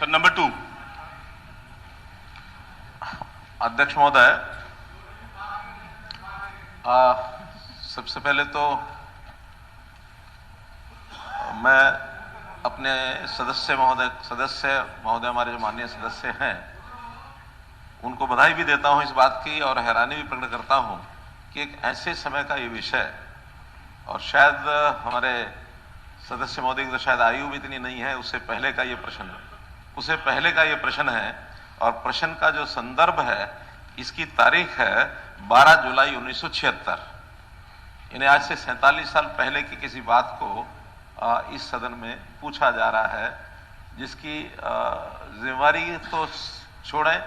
Sir number 2। अध्यक्ष महोदय, सबसे पहले तो मैं अपने सदस्य महोदय हमारे जो माननीय सदस्य हैं उनको बधाई भी देता हूं इस बात की और हैरानी भी प्रकट करता हूं कि एक ऐसे समय का ये विषय, और शायद हमारे सदस्य महोदय की तो शायद आयु भी इतनी नहीं है, उससे पहले का ये प्रश्न है और प्रश्न का जो संदर्भ है इसकी तारीख है 12 जुलाई 1976। यानी आज से 47 साल पहले की किसी बात को इस सदन में पूछा जा रहा है, जिसकी जिम्मेवारी तो छोड़ें,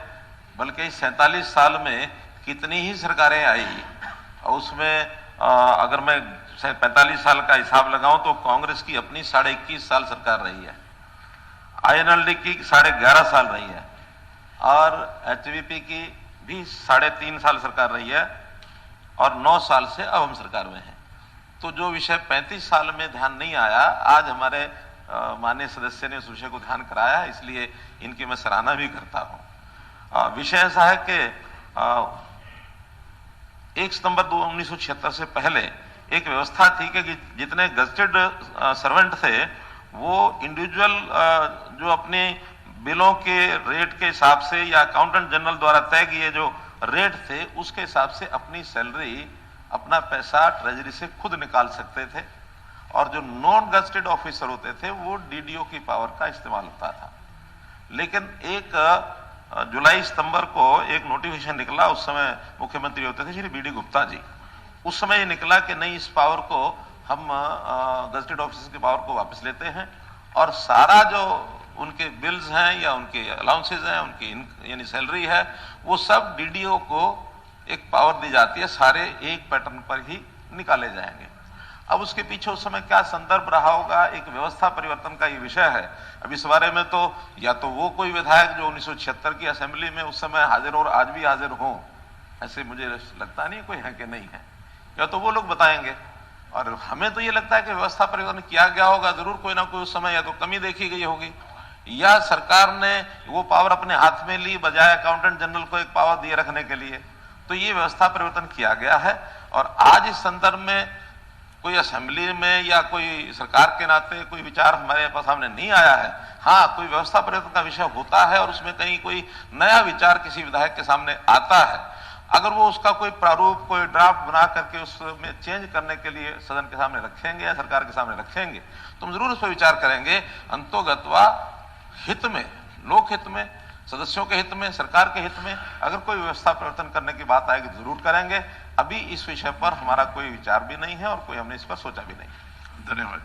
बल्कि 47 साल में कितनी ही सरकारें आई और उसमें अगर मैं 45 साल का हिसाब लगाऊं तो कांग्रेस की अपनी 21.5 साल सरकार रही है, INLD की 11.5 साल रही है और HVP की भी 3.5 साल सरकार रही है और 9 साल से अब हम सरकार में हैं। तो जो विषय 35 साल में ध्यान नहीं आया, आज हमारे माननीय सदस्य ने उस विषय को ध्यान कराया, इसलिए इनकी मैं सराहना भी करता हूं। विषय ऐसा है कि 1 सितंबर 1976 से पहले एक व्यवस्था थी कि जितने गजेटेड सर्वेंट थे वो इंडिविजुअल जो अपने बिलों के रेट के हिसाब से या अकाउंटेंट जनरल द्वारा तय किए जो रेट थे उसके हिसाब से अपनी सैलरी, अपना पैसा ट्रेजरी से खुद निकाल सकते थे और जो नॉन गजेटेड ऑफिसर होते थे वो DDO की पावर का इस्तेमाल होता था। लेकिन 1 जुलाई सितंबर को एक नोटिफिकेशन निकला, उस समय मुख्यमंत्री होते थे श्री BD गुप्ता जी। उस समय ये निकला कि नहीं, इस पावर को हम गजेटेड ऑफिसर की पावर को वापस लेते हैं और सारा जो उनके बिल्स हैं या उनके अलाउंसेज हैं, उनकी यानी सैलरी है, वो सब DDO को एक पावर दी जाती है, सारे एक पैटर्न पर ही निकाले जाएंगे। अब उसके पीछे उस समय क्या संदर्भ रहा होगा, एक व्यवस्था परिवर्तन का ये विषय है। अब इस बारे में तो या तो वो कोई विधायक जो 1976 की असेंबली में उस समय हाजिर और आज भी हाजिर हो, ऐसे मुझे लगता नहीं कोई है कि नहीं है, या तो वो लोग बताएंगे। और हमें तो ये लगता है कि व्यवस्था परिवर्तन किया गया होगा, जरूर कोई ना कोई उस समय या तो कमी देखी गई होगी या सरकार ने वो पावर अपने हाथ में ली बजाय अकाउंटेंट जनरल को एक पावर दिए रखने के लिए। तो ये व्यवस्था परिवर्तन किया गया है और आज इस संदर्भ में कोई असेंबली में या कोई सरकार के नाते कोई विचार हमारे पास सामने नहीं आया है। हाँ, कोई व्यवस्था परिवर्तन का विषय होता है और उसमें कहीं कोई नया विचार किसी विधायक के सामने आता है, अगर वो उसका कोई प्रारूप, कोई ड्राफ्ट बना करके उसमें चेंज करने के लिए सदन के सामने रखेंगे या सरकार के सामने रखेंगे तो हम जरूर उस पर विचार करेंगे। अंतोगत्वा हित में, लोक हित में, सदस्यों के हित में, सरकार के हित में अगर कोई व्यवस्था परिवर्तन करने की बात आएगी तो जरूर करेंगे। अभी इस विषय पर हमारा कोई विचार भी नहीं है और कोई हमने इस पर सोचा भी नहीं। धन्यवाद।